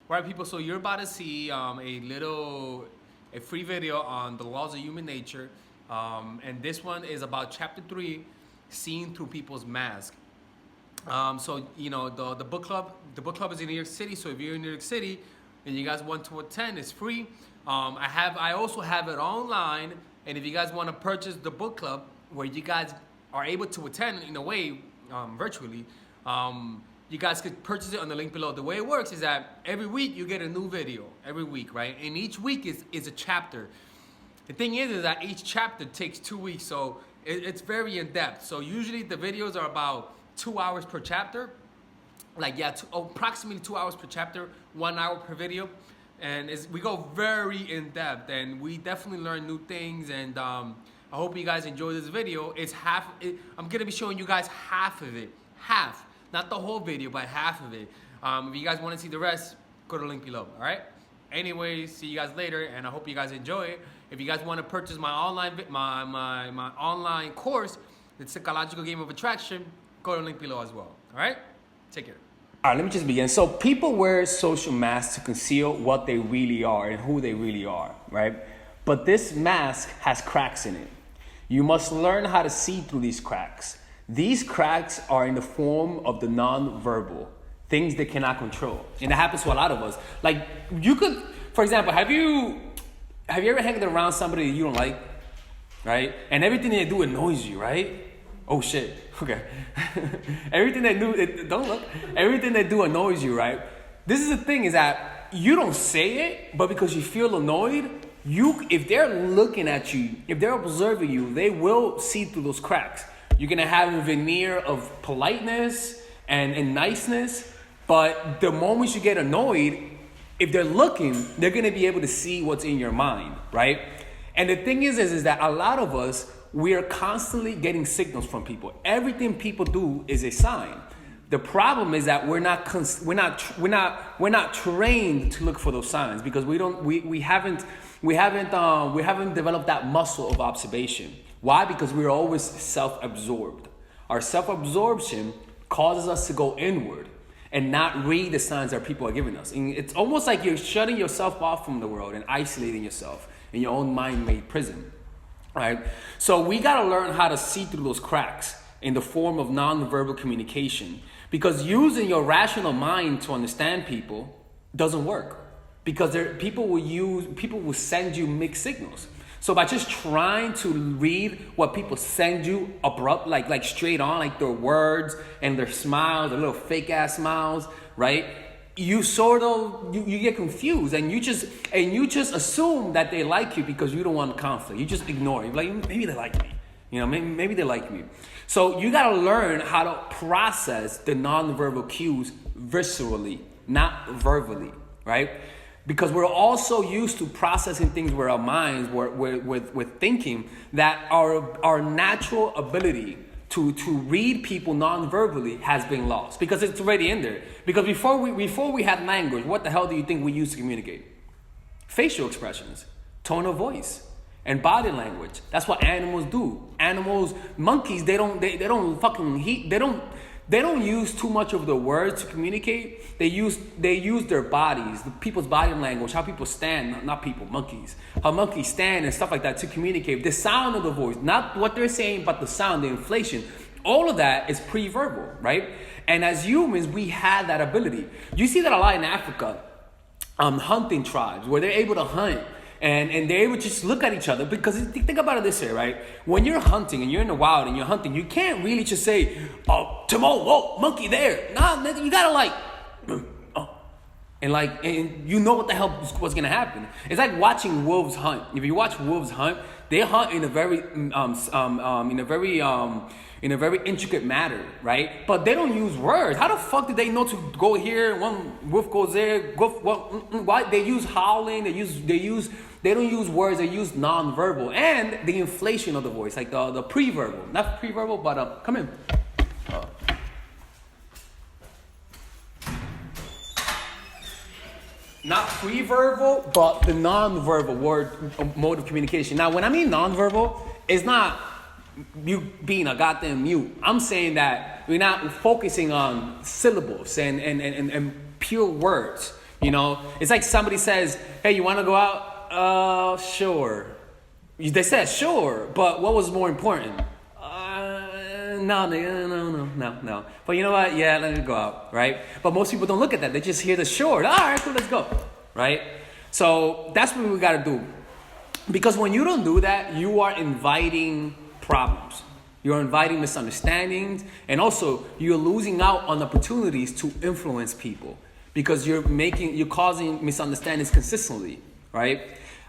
All right, people, so you're about to see a free video on the laws of human nature. And this one is about chapter 3, seeing through people's mask. So, you know, the book club is in New York City. So if you're in New York City and you guys want to attend, it's free. I also have it online. And if you guys want to purchase the book club where you guys are able to attend in a way, virtually, you guys could purchase it on the link below. The way it works is that every week you get a new video, every week, right? And each week is a chapter. The thing is that each chapter takes 2 weeks, so it's very in-depth. So usually the videos are about 2 hours per chapter. Approximately 2 hours per chapter, 1 hour per video. And we go very in-depth, and we definitely learn new things, and I hope you guys enjoy this video. I'm gonna be showing you guys half of it, not the whole video, but half of it. If you guys want to see the rest, go to the link below. All right. Anyways, see you guys later, and I hope you guys enjoy it. If you guys want to purchase my online course, the psychological game of attraction, go to the link below as well. All right. Take care. All right, let me just begin. So people wear social masks to conceal what they really are and who they really are, right? But this mask has cracks in it. You must learn how to see through these cracks. These cracks are in the form of the non-verbal, things they cannot control. And it happens to a lot of us. Like, you could, for example, have you ever hanged around somebody that you don't like, right? And everything they do annoys you, right? Oh shit, okay. Everything they do annoys you, right? This is the thing, is that you don't say it, but because you feel annoyed, if they're looking at you, if they're observing you, they will see through those cracks. You're gonna have a veneer of politeness and niceness, but the moment you get annoyed, if they're looking, they're gonna be able to see what's in your mind, right? And the thing is that a lot of us, we are constantly getting signals from people. Everything people do is a sign. The problem is that we're not trained to look for those signs, because we haven't developed that muscle of observation. Why? Because we're always self-absorbed. Our self-absorption causes us to go inward and not read the signs that people are giving us. And it's almost like you're shutting yourself off from the world and isolating yourself in your own mind-made prison, right? So we gotta learn how to see through those cracks in the form of non-verbal communication, because using your rational mind to understand people doesn't work, because people will send you mixed signals. So by just trying to read what people send you abrupt, like straight on, like their words and their smiles, their little fake ass smiles, right? You get confused, and you just assume that they like you because you don't want conflict. You just ignore it. You're like, maybe they like me. You know, maybe they like me. So you gotta learn how to process the nonverbal cues viscerally, not verbally, right? Because we're also used to processing things with our minds, with thinking, that our natural ability to read people non-verbally has been lost, because it's already in there. Because before we had language, what the hell do you think we used to communicate? Facial expressions, tone of voice, and body language. That's what animals do. Monkeys, they don't use too much of the words to communicate. They use their bodies, the people's body language, how people stand, not people, monkeys. How monkeys stand and stuff like that to communicate. The sound of the voice, not what they're saying, but the sound, the inflation. All of that is pre-verbal, right? And as humans, we had that ability. You see that a lot in Africa, hunting tribes, where they're able to hunt. And they're able to just look at each other, because think about it this way, right? When you're hunting and you're in the wild and you're hunting, you can't really just say, oh, Timon, whoa, monkey there. Nah, you gotta and you know what the hell what's gonna happen. It's like watching wolves hunt. If you watch wolves hunt, they hunt in a very intricate manner, right? But they don't use words. How the fuck did they know to go here? One wolf goes there. Why? They use howling. They don't use words. They use non-verbal and the inflation of the voice, like the pre-verbal, not pre-verbal, but come in. Not pre-verbal, but the non-verbal mode of communication. Now, when I mean non-verbal, it's not you being a goddamn mute. I'm saying that we're not focusing on syllables and pure words. You know, it's like somebody says, hey, you want to go out? Sure. They said sure, but what was more important? No. But you know what? Yeah, let me go out, right? But most people don't look at that. They just hear the sure. All right, cool, let's go, right? So that's what we got to do. Because when you don't do that, you are inviting problems. You're inviting misunderstandings, and also you're losing out on opportunities to influence people because you're causing misunderstandings consistently, right?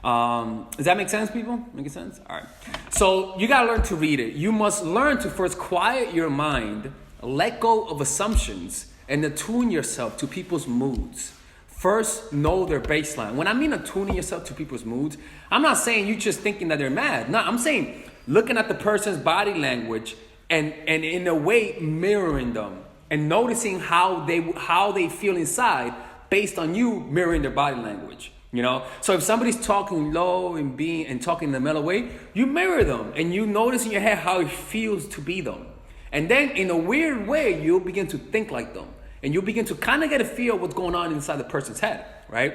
Does that make sense, people? Make sense? All right. So you got to learn to read it. You must learn to first quiet your mind, let go of assumptions, and attune yourself to people's moods. First, know their baseline. When I mean attuning yourself to people's moods, I'm not saying you just thinking that they're mad. No, I'm saying looking at the person's body language and in a way mirroring them and noticing how they feel inside based on you mirroring their body language. You know, so if somebody's talking low and talking in a mellow way, you mirror them and you notice in your head how it feels to be them. And then in a weird way, you'll begin to think like them. And you'll begin to kind of get a feel of what's going on inside the person's head, right?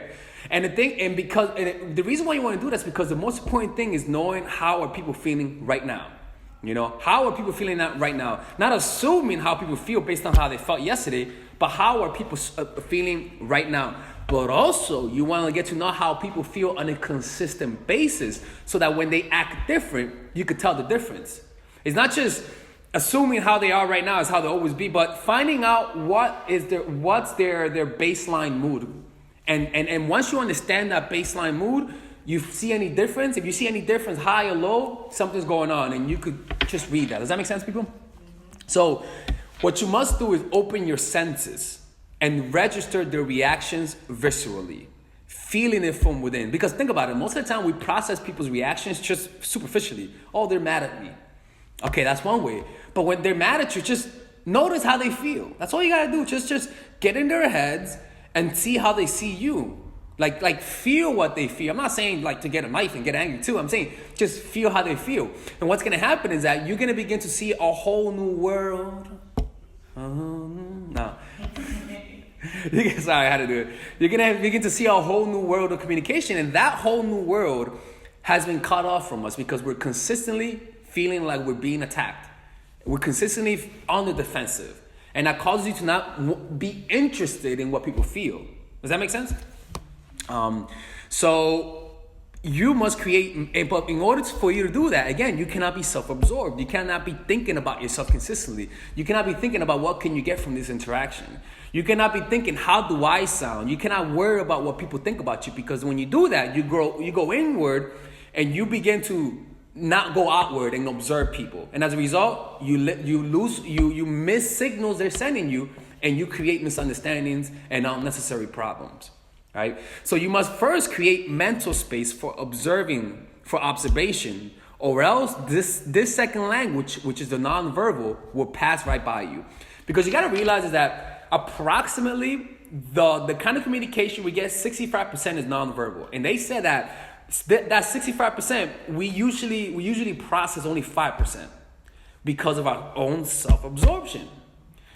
And the reason why you want to do that is because the most important thing is knowing how are people feeling right now. You know, how are people feeling right now? Not assuming how people feel based on how they felt yesterday, but how are people feeling right now? But also, you want to get to know how people feel on a consistent basis so that when they act different, you could tell the difference. It's not just assuming how they are right now is how they'll always be, but finding out what's their baseline mood. And once you understand that baseline mood, you see any difference. If you see any difference, high or low, something's going on, and you could just read that. Does that make sense, people? So what you must do is open your senses and register their reactions viscerally, feeling it from within. Because think about it, most of the time we process people's reactions just superficially. Oh, they're mad at me. Okay, that's one way. But when they're mad at you, just notice how they feel. That's all you gotta do. Just get in their heads and see how they see you. Like feel what they feel. I'm not saying like to get a knife and get angry too. I'm saying just feel how they feel. And what's gonna happen is that you're gonna begin to see a whole new world. No. Sorry, I had to do it. You're gonna begin to see a whole new world of communication, and that whole new world has been cut off from us because we're consistently feeling like we're being attacked. We're consistently on the defensive, and that causes you to not be interested in what people feel. Does that make sense? So you must create, but in order for you to do that, again, you cannot be self-absorbed. You cannot be thinking about yourself consistently. You cannot be thinking about what can you get from this interaction. You cannot be thinking, how do I sound? You cannot worry about what people think about you, because when you do that, you go inward and you begin to not go outward and observe people. And as a result, you miss signals they're sending you, and you create misunderstandings and unnecessary problems. Right? So you must first create mental space for observation, or else this second language, which is the nonverbal, will pass right by you. Because you got to realize is that approximately the kind of communication we get, 65% is nonverbal. And they said that 65%, we usually process only 5% because of our own self-absorption.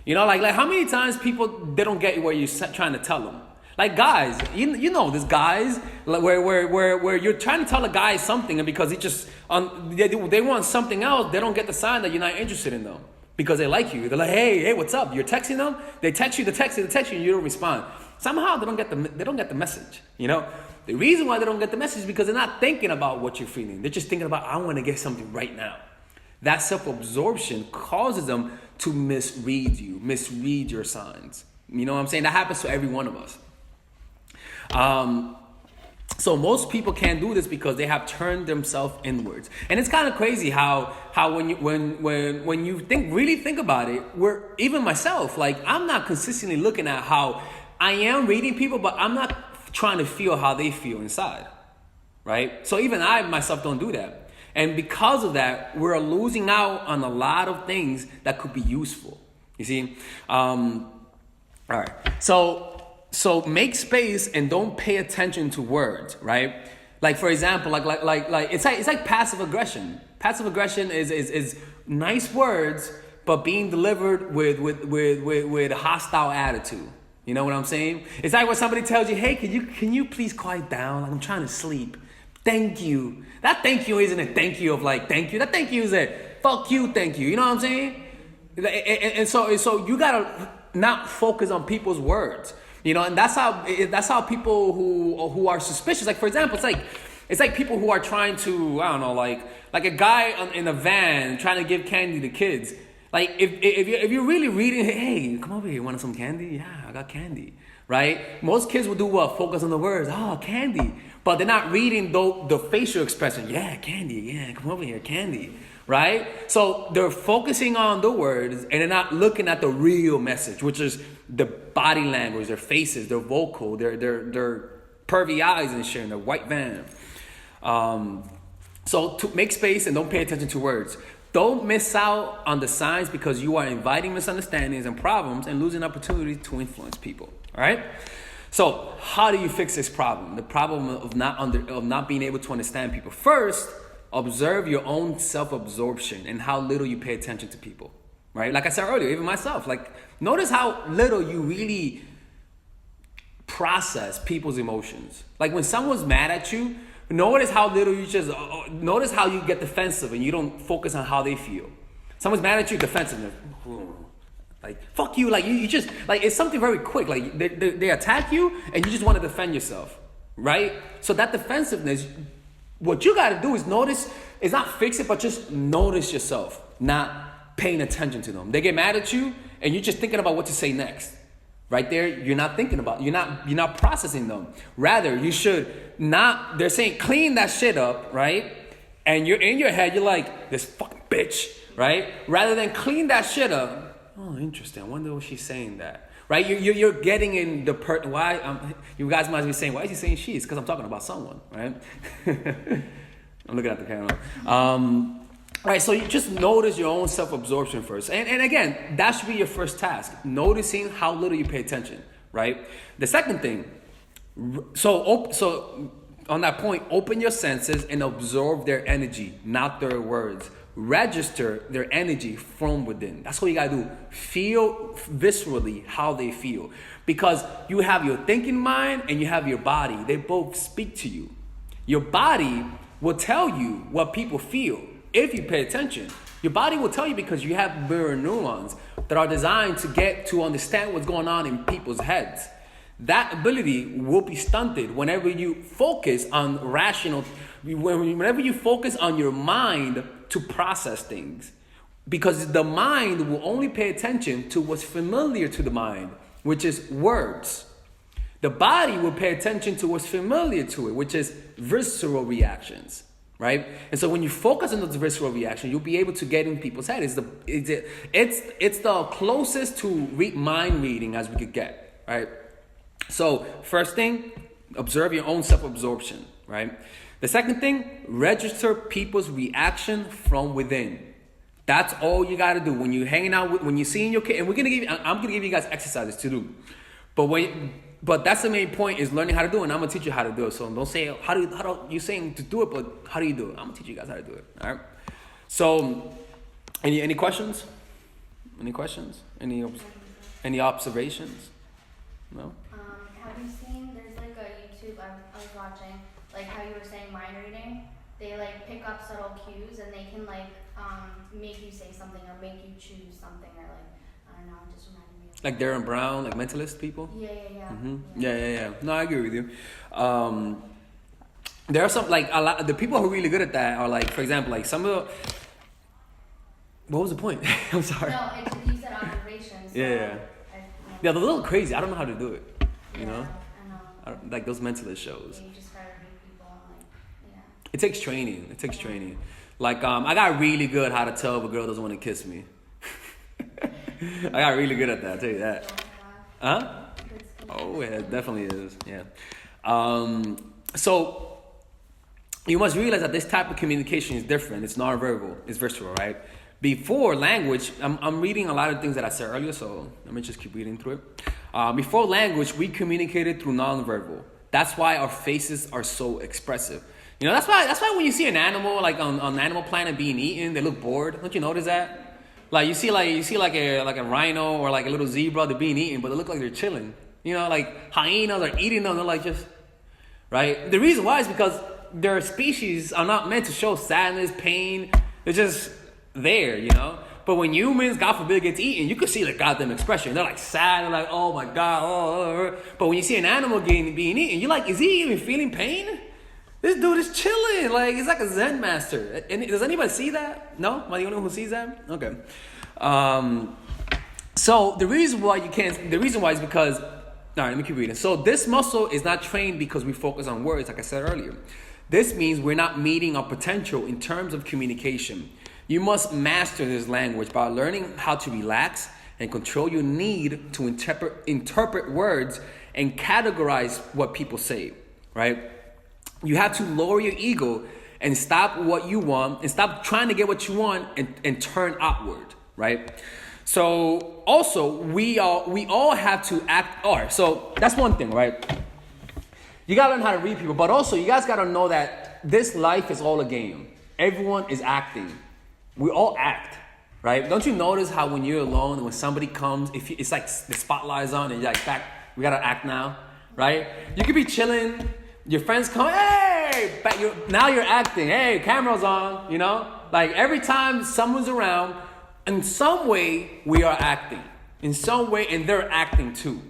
You know, like how many times people, they don't get what you're trying to tell them. Like guys, you know this guys where you're trying to tell a guy something, and because he just they want something else, they don't get the sign that you're not interested in them because they like you. They're like, hey, what's up? You're texting them. They text you, and you don't respond. Somehow they don't get the message. You know, the reason why they don't get the message is because they're not thinking about what you're feeling. They're just thinking about, I want to get something right now. That self-absorption causes them to misread your signs. You know what I'm saying? That happens to every one of us. So most people can't do this because they have turned themselves inwards, and it's kind of crazy how when you think about it, even myself, like I'm not consistently looking at how I am reading people, but I'm not trying to feel how they feel inside, right? So even I myself don't do that, and because of that, we're losing out on a lot of things that could be useful. You see, all right, So make space and don't pay attention to words, right? Like for example, like it's like passive aggression. Passive aggression is nice words, but being delivered with a hostile attitude. You know what I'm saying? It's like when somebody tells you, hey, can you please quiet down? Like, I'm trying to sleep. Thank you. That thank you isn't a thank you of like, thank you. That thank you is a fuck you, thank you. You know what I'm saying? And so you gotta not focus on people's words. You know, and that's how people who are suspicious, like for example, it's like people who are trying to, I don't know, like a guy in a van trying to give candy to kids. Like if you're really reading, hey, come over here, want some candy? Yeah, I got candy, right? Most kids will do what? Focus on the words. Oh, candy, but they're not reading the facial expression. Yeah, candy. Yeah, come over here, candy, right? So they're focusing on the words and they're not looking at the real message, which is the body language, their faces, their vocal, their pervy eyes and shit, and their white van. So to make space and don't pay attention to words. Don't miss out on the signs because you are inviting misunderstandings and problems and losing opportunities to influence people. All right. So how do you fix this problem? The problem of not being able to understand people. First, observe your own self-absorption and how little you pay attention to people. Right. Like I said earlier, even myself. Like notice how little you really process people's emotions. Like when someone's mad at you. Notice how little notice how you get defensive and you don't focus on how they feel. Someone's mad at you, defensiveness. Like, fuck you. Like, you just, like, it's something very quick. Like, they attack you and you just want to defend yourself, right? So that defensiveness, what you got to do is notice, it's not fix it, but just notice yourself, not paying attention to them. They get mad at you and you're just thinking about what to say next. Right there, you're not thinking about, you're not processing them. Rather, you should not, they're saying clean that shit up, right? And you're in your head, you're like, this fucking bitch, right? Rather than clean that shit up. Oh, interesting. I wonder what she's saying that. Right? You're getting in the you guys might be saying, why is he saying she? It's because I'm talking about someone, right? I'm looking at the camera. Right, so you just notice your own self-absorption first. And again, that should be your first task. Noticing how little you pay attention, right? The second thing, so on that point, open your senses and absorb their energy, not their words. Register their energy from within. That's what you gotta do. Feel viscerally how they feel. Because you have your thinking mind and you have your body. They both speak to you. Your body will tell you what people feel. If you pay attention, your body will tell you because you have mirror neurons that are designed to get to understand what's going on in people's heads. That ability will be stunted whenever you focus on whenever you focus on your mind to process things. Because the mind will only pay attention to what's familiar to the mind, which is words. The body will pay attention to what's familiar to it, which is visceral reactions. Right? And so when you focus on those visceral reactions, you'll be able to get in people's head. It's the closest to mind reading as we could get, right? So first thing, observe your own self-absorption, right? The second thing, register people's reaction from within. That's all you got to do when you're hanging out when you're seeing your kid. And I'm gonna give you guys exercises to do. But that's the main point is learning how to do it, and I'm gonna teach you how to do it. So don't say how do you saying to do it, but how do you do it? I'm gonna teach you guys how to do it. All right. So, any questions? Any questions? Any observations? No. Have you seen? There's like a YouTube I was watching, like how you were saying mind reading. They like pick up subtle cues and they can like make you say something or make you choose something or like I don't know. It just reminded me. Like Darren Brown, like mentalist people? Yeah. Mm-hmm. Yeah. No, I agree with you. There are some, like, a lot, the people who are really good at that are, like, for example, like, some of the, what was the point? I'm sorry. No, you said observations. So yeah, they're a little crazy. I don't know how to do it, you know? I know. Like those mentalist shows. You just try to read people and, like, yeah. It takes training. Like, I got really good how to tell if a girl doesn't want to kiss me. I got really good at that, I'll tell you that. Huh? Oh, yeah, it definitely is. Yeah. So you must realize that this type of communication is different. It's nonverbal. It's visceral, right? Before language, I'm reading a lot of things that I said earlier, so let me just keep reading through it. Before language, we communicated through nonverbal. That's why our faces are so expressive. You know, that's why when you see an animal like on Animal Planet being eaten, they look bored. Don't you notice that? Like you see like a rhino or like a little zebra, they're being eaten, but they look like they're chilling. like hyenas are eating them. They're like just, right? The reason why is because their species are not meant to show sadness, pain. They're just there, But when humans, God forbid, gets eaten, you can see the goddamn expression. They're like sad, they're like, oh my God. Oh. But when you see an animal being eaten, you're like, is he even feeling pain? This dude is chilling. Like, he's like a Zen master. And does anybody see that? No? Am I the only one who sees that? Okay. So the reason why is because, all right, let me keep reading. So this muscle is not trained because we focus on words, like I said earlier. This means we're not meeting our potential in terms of communication. You must master this language by learning how to relax and control your need to interpret words and categorize what people say, right? You have to lower your ego and stop what you want and stop trying to get what you want and turn outward, right? So also we all have to act. All right, so that's one thing, right? You gotta learn how to read people, but also you guys gotta know that this life is all a game. Everyone is acting. We all act, right? Don't you notice how when you're alone, when somebody comes, it's like the spotlight is on and you're like, we gotta act now, right? You could be chilling, your friends come, hey, now you're acting, hey, camera's on, Like every time someone's around, in some way we are acting. In some way, and they're acting too,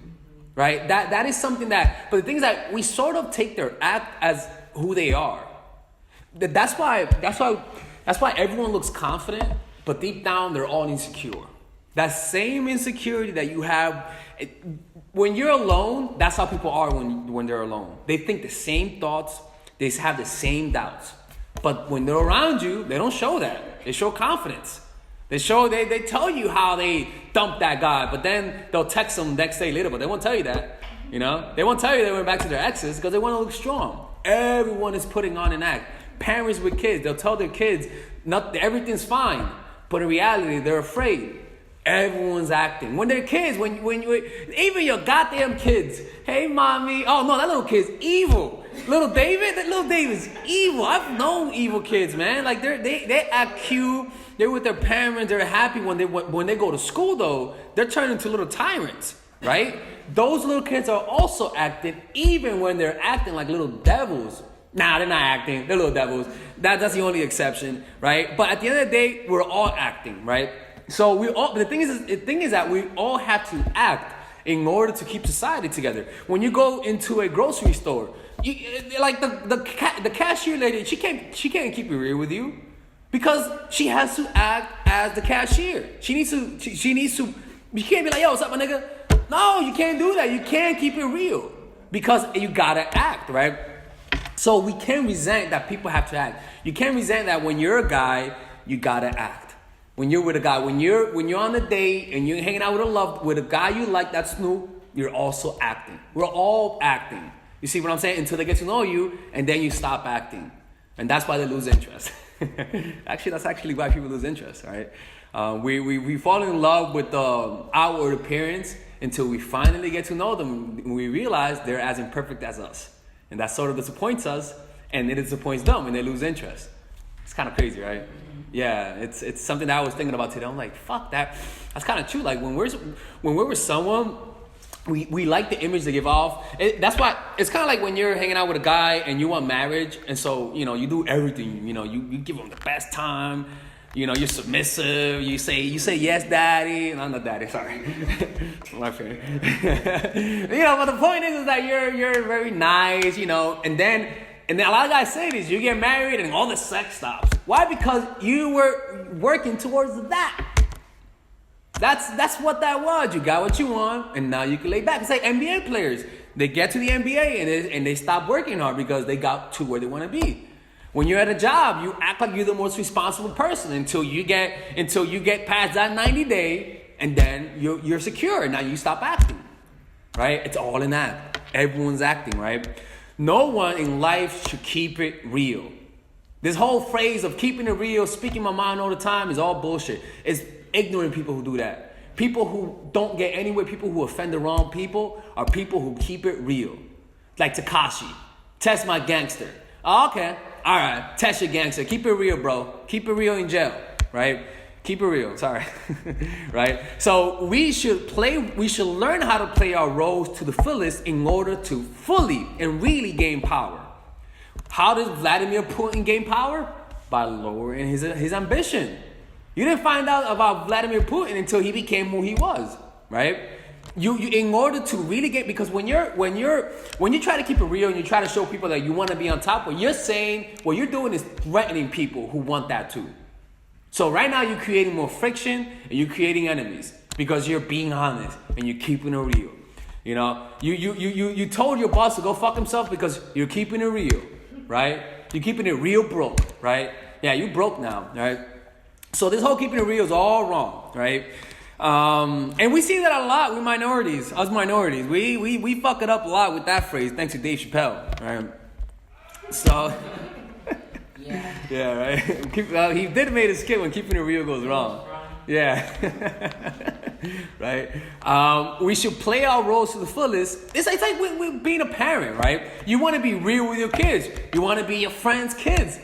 right? That is something but the thing is that we sort of take their act as who they are. That's why everyone looks confident, but deep down they're all insecure. That same insecurity that you have, when you're alone, that's how people are when they're alone. They think the same thoughts, they have the same doubts. But when they're around you, they don't show that. They show confidence. They tell you how they dumped that guy, but then they'll text them next day later, but they won't tell you that. They won't tell you they went back to their exes because they want to look strong. Everyone is putting on an act. Parents with kids, they'll tell their kids everything's fine, but in reality, they're afraid. Everyone's acting. When they're kids, when even your goddamn kids, hey mommy, oh no, that little kid's evil. Little David's evil. I've known evil kids, man. Like they act cute. They're with their parents. They're happy when they go to school though. They're turning into little tyrants, right? Those little kids are also acting, even when they're acting like little devils. Nah, they're not acting. They're little devils. That's the only exception, right? But at the end of the day, we're all acting, right? So the thing is that we all have to act in order to keep society together. When you go into a grocery store, like the cashier lady, she can't keep it real with you because she has to act as the cashier. She needs to. You can't be like, yo, what's up, my nigga? No, you can't do that. You can't keep it real because you gotta act, right? So we can't resent that people have to act. You can't resent that when you're a guy, you gotta act. When you're with a guy, when you're on a date and you're hanging out with a guy you like, that's Snoop, you're also acting. We're all acting. You see what I'm saying? Until they get to know you, and then you stop acting. And that's why they lose interest. That's actually why people lose interest, right? We fall in love with the outward appearance until we finally get to know them. And we realize they're as imperfect as us. And that sort of disappoints us, and it disappoints them, and they lose interest. It's kind of crazy, right? Yeah, it's something that I was thinking about today. I'm like, fuck that. That's kind of true. Like when we're with someone, we like the image they give off. That's why it's kind of like when you're hanging out with a guy and you want marriage, and so you do everything. You give him the best time. You're submissive. You say yes, daddy. No, I'm not daddy. Sorry, my friend. But the point is that you're very nice. And then a lot of guys say this: you get married and all the sex stops. Why? Because you were working towards that. That's what that was. You got what you want, and now you can lay back. It's like NBA players. They get to the NBA and they stop working hard because they got to where they want to be. When you're at a job, you act like you're the most responsible person until you get past that 90-day, and then you're secure. Now you stop acting, right? It's all in act. Everyone's acting, right? No one in life should keep it real. This whole phrase of keeping it real, speaking my mind all the time is all bullshit. It's ignorant people who do that. People who don't get anywhere, people who offend the wrong people, are people who keep it real. Like Tekashi. Test my gangster. Oh, okay. All right. Test your gangster. Keep it real, bro. Keep it real in jail, right? Keep it real. Sorry. Right? So we should learn how to play our roles to the fullest in order to fully and really gain power. How does Vladimir Putin gain power? By lowering his ambition. You didn't find out about Vladimir Putin until he became who he was, right? You in order to really get, because when you try to keep it real and you try to show people that you want to be on top, what you're doing is threatening people who want that too. So right now you're creating more friction and you're creating enemies because you're being honest and you're keeping it real. You know, you told your boss to go fuck himself because you're keeping it real, right? You're keeping it real broke, right? Yeah, you broke now, right? So this whole keeping it real is all wrong, right? And we see that a lot with minorities, us minorities. We fuck it up a lot with that phrase, thanks to Dave Chappelle, right? So, yeah, right? He did make a skit when keeping it real goes wrong. Yeah. Right? We should play our roles to the fullest. It's like with being a parent, right? You want to be real with your kids. You want to be your friend's kids.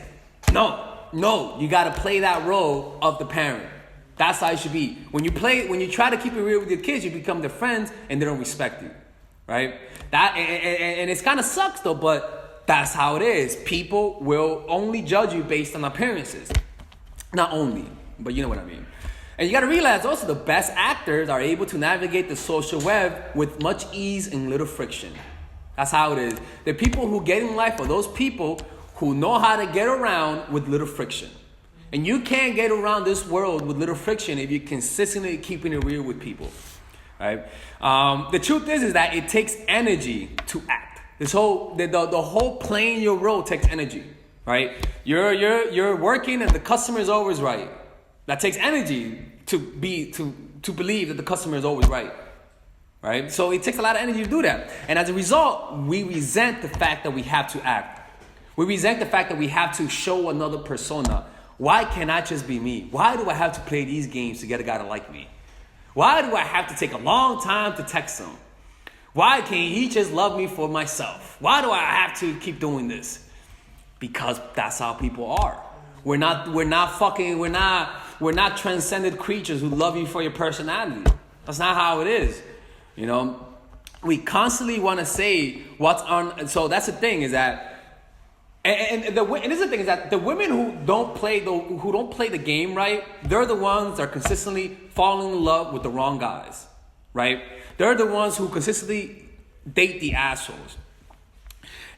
No, you got to play that role of the parent. That's how it should be. When you try to keep it real with your kids, you become their friends and they don't respect you, right? And it kind of sucks though, but that's how it is. People will only judge you based on appearances. Not only, but you know what I mean. And you got to realize also the best actors are able to navigate the social web with much ease and little friction. That's how it is. The people who get in life are those people who know how to get around with little friction. And you can't get around this world with little friction if you're consistently keeping it real with people, right? The truth is that it takes energy to act. The whole playing your role takes energy, right? You're working and the customer is always right. That takes energy to believe that the customer is always right, right? So it takes a lot of energy to do that. And as a result, we resent the fact that we have to act. We resent the fact that we have to show another persona. Why can't I just be me? Why do I have to play these games to get a guy to like me? Why do I have to take a long time to text him? Why can't he just love me for myself? Why do I have to keep doing this? Because that's how people are. We're not transcendent creatures who love you for your personality. That's not how it is. You know, we constantly want to say what's on. So that's the thing is that. And this is the thing is that the women who don't play the game right, they're the ones that are consistently falling in love with the wrong guys, right? They're the ones who consistently date the assholes,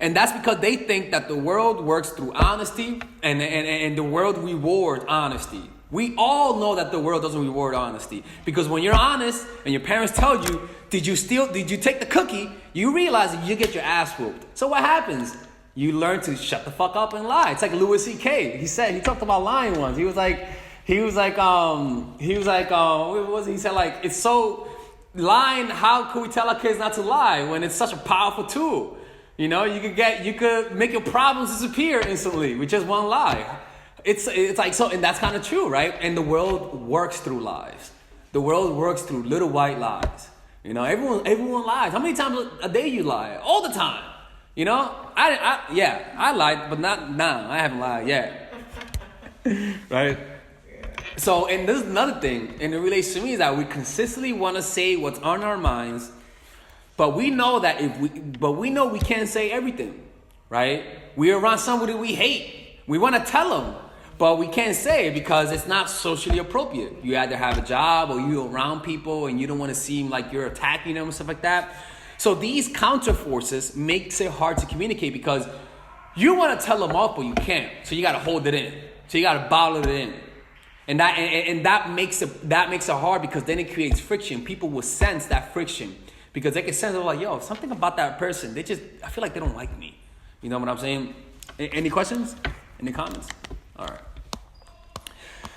and that's because they think that the world works through honesty, and the world rewards honesty. We all know that the world doesn't reward honesty because when you're honest and your parents tell you, "Did you take the cookie?" You realize that you get your ass whooped. So what happens? You learn to shut the fuck up and lie. It's like Louis C.K. He talked about lying once. He was like, what was it? He said like, it's so lying. How could we tell our kids not to lie when it's such a powerful tool? You know, you could make your problems disappear instantly with just one lie. It's like so, and that's kind of true, right? And the world works through lies. The world works through little white lies. You know, everyone lies. How many times a day you lie? All the time. You know, I lied, but not now. I haven't lied yet. Right? So, and this is another thing, and it relates to me, is that we consistently want to say what's on our minds, but we know we can't say everything, right? We're around somebody we hate. We want to tell them, but we can't say it because it's not socially appropriate. You either have a job or you're around people and you don't want to seem like you're attacking them and stuff like that. So these counter forces makes it hard to communicate because you want to tell them off, but you can't. So you got to hold it in. So you got to bottle it in. And that makes it hard because then it creates friction. People will sense that friction because they can sense they're like, yo, something about that person. I feel like they don't like me. You know what I'm saying? Any questions? Any comments? All right.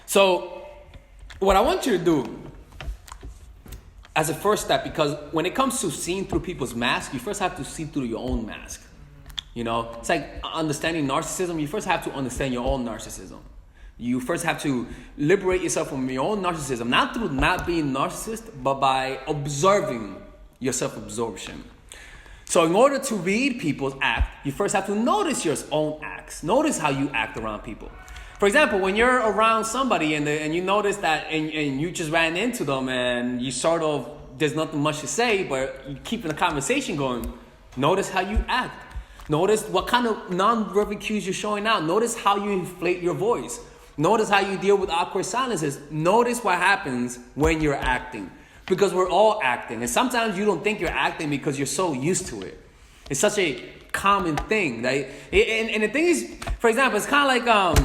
So what I want you to do as a first step, because when it comes to seeing through people's masks, you first have to see through your own mask. You know, it's like understanding narcissism. You first have to understand your own narcissism. You first have to liberate yourself from your own narcissism, not through not being narcissist, but by observing your self-absorption. So in order to read people's act, you first have to notice your own acts. Notice how you act around people. For example, when you're around somebody and you notice that and you just ran into them and you sort of, there's nothing much to say, but you keeping the conversation going, notice how you act. Notice what kind of nonverbal cues you're showing out. Notice how you inflate your voice. Notice how you deal with awkward silences. Notice what happens when you're acting. Because we're all acting. And sometimes you don't think you're acting because you're so used to it. It's such a common thing. Right? And the thing is, for example, it's kind of like,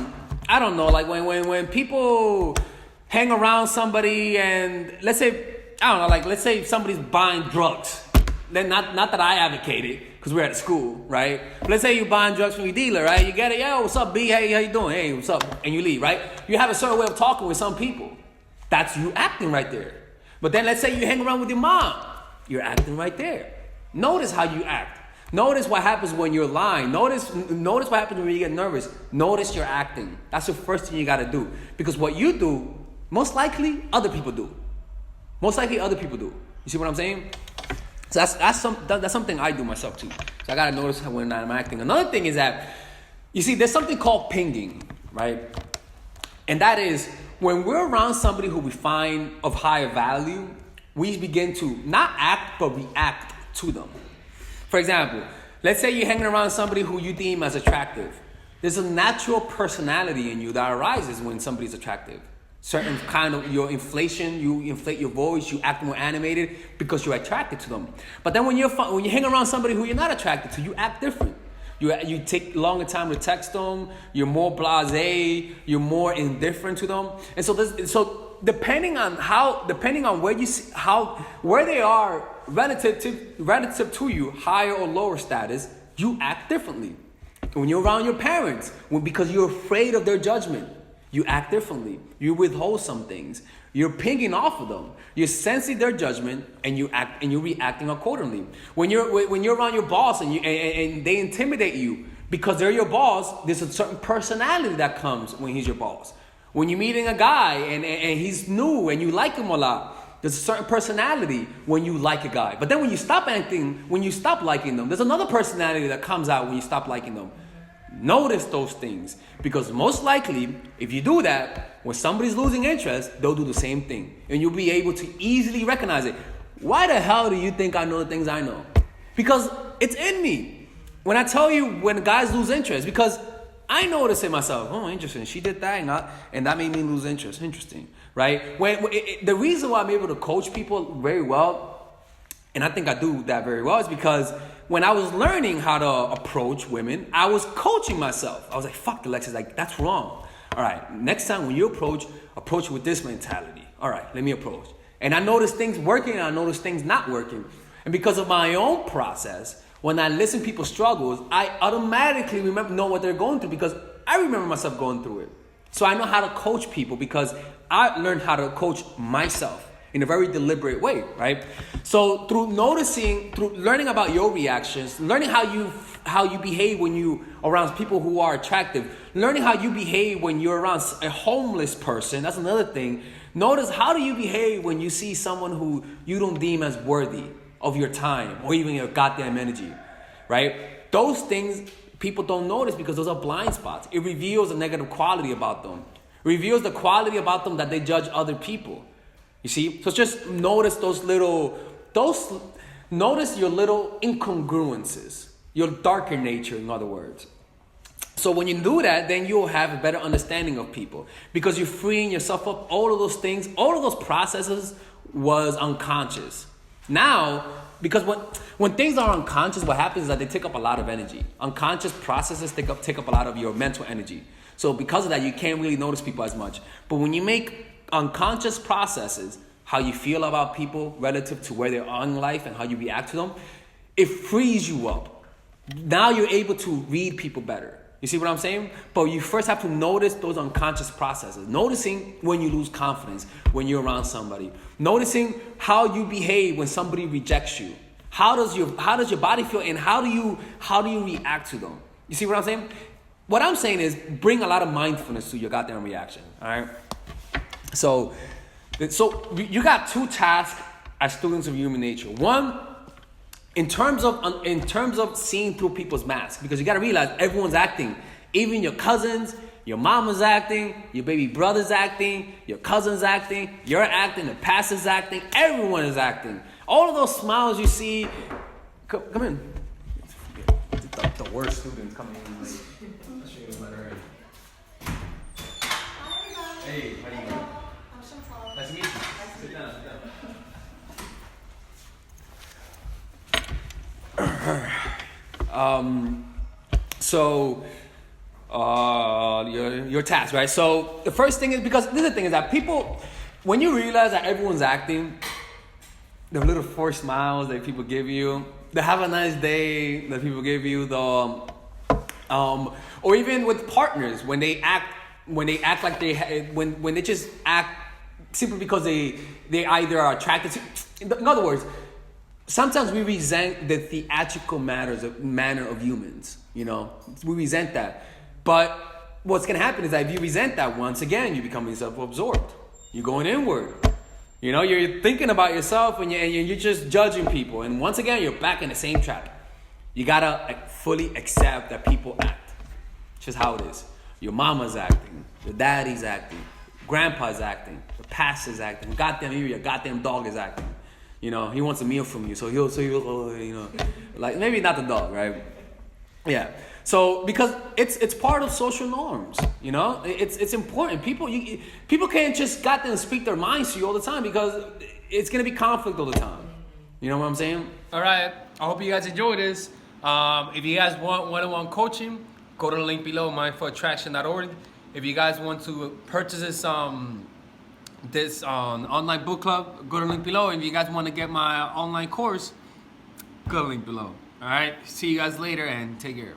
I don't know, like when people hang around somebody and let's say, I don't know, like let's say somebody's buying drugs. Then not that I advocate it because we're at school, right? But let's say you're buying drugs from your dealer, right? You get it, yo, what's up, B? Hey, how you doing? Hey, what's up? And you leave, right? You have a certain way of talking with some people. That's you acting right there. But then let's say you hang around with your mom. You're acting right there. Notice how you act. Notice what happens when you're lying. Notice what happens when you get nervous. Notice you're acting. That's the first thing you got to do. Because what you do, most likely, other people do. Most likely, other people do. You see what I'm saying? So that's something I do myself too. So I got to notice when I'm acting. Another thing is that, you see, there's something called pinging, right? And that is when we're around somebody who we find of higher value, we begin to not act, but react to them. For example, let's say you're hanging around somebody who you deem as attractive. There's a natural personality in you that arises when somebody's attractive. Certain kind of your inflation, you inflate your voice, you act more animated because you're attracted to them. But then when you hang around somebody who you're not attracted to, you act different. You take longer time to text them. You're more blasé. You're more indifferent to them. And so depending on where you see where they are relative to you, higher or lower status, you act differently. When you're around your parents, because you're afraid of their judgment, you act differently. You withhold some things. You're pinging off of them. You're sensing their judgment, and you're reacting accordingly. When you're around your boss and they intimidate you because they're your boss, there's a certain personality that comes when he's your boss. When you're meeting a guy and he's new and you like him a lot, there's a certain personality when you like a guy. But then when you stop liking them, there's another personality that comes out when you stop liking them. Notice those things, because most likely, if you do that, when somebody's losing interest, they'll do the same thing. And you'll be able to easily recognize it. Why the hell do you think I know the things I know? Because it's in me. When I tell you when guys lose interest, because I notice it myself. Oh, interesting. She did that and that made me lose interest. Interesting, right? The reason why I'm able to coach people very well, and I think I do that very well, is because when I was learning how to approach women, I was coaching myself. I was like, fuck, Alexis, like, that's wrong. All right, next time when you approach with this mentality. All right, let me approach. And I noticed things working and I noticed things not working. And because of my own process, when I listen to people's struggles, I automatically know what they're going through because I remember myself going through it. So I know how to coach people because I learned how to coach myself in a very deliberate way, right? So through learning about your reactions, learning how you behave when you around people who are attractive, learning how you behave when you're around a homeless person, that's another thing. Notice how do you behave when you see someone who you don't deem as worthy of your time or even your goddamn energy, right? Those things people don't notice because those are blind spots. It reveals a negative quality about them. It reveals the quality about them that they judge other people. You see? So just notice notice your little incongruences, your darker nature, in other words. So when you do that, then you'll have a better understanding of people because you're freeing yourself up. All of those things, all of those processes was unconscious. Now, because when things are unconscious, what happens is that they take up a lot of energy. Unconscious processes take up a lot of your mental energy. So because of that, you can't really notice people as much. But when you make unconscious processes, how you feel about people relative to where they are in life and how you react to them, it frees you up. Now you're able to read people better. You see what I'm saying? But you first have to notice those unconscious processes. Noticing when you lose confidence when you're around somebody. Noticing how you behave when somebody rejects you. How does your body feel and how do you react to them? You see what I'm saying? What I'm saying is bring a lot of mindfulness to your goddamn reaction. All right? So you got two tasks as students of human nature. One, in terms of seeing through people's masks, because you got to realize everyone's acting, even your cousins, Your mama's acting, your baby brother's acting, your cousin's acting, you're acting, the pastor's acting, everyone is acting. All of those smiles you see, come in. The worst students coming in late. I'll show you the letter. Hey, how you doing? I'm Chantal. Nice to meet you. Sit down, sit down. Your task, right? So the first thing is, because this is the thing is that people, when you realize that everyone's acting, the little forced smiles that people give you, the have a nice day that people give you, or even with partners when they act like when they just act simply because they either are attracted to. In other words, sometimes we resent the theatrical manner of humans. You know, we resent that. But what's going to happen is that if you resent that, once again, you're becoming self-absorbed. You're going inward. You know, you're thinking about yourself and you're just judging people. And once again, you're back in the same trap. You got to fully accept that people act. It's just how it is. Your mama's acting. Your daddy's acting. Grandpa's acting. The pastor's acting. Goddamn, your goddamn dog is acting. You know, he wants a meal from you. So he'll you know, like maybe not the dog, right? Yeah. So because it's part of social norms, you know, it's important. People can't just goddamn speak their minds to you all the time because it's gonna be conflict all the time. You know what I'm saying? All right. I hope you guys enjoy this. If you guys want one-on-one coaching, go to the link below, mindfulattraction.org. If you guys want to purchase this online book club, go to the link below. If you guys want to get my online course, go to the link below. All right. See you guys later and take care.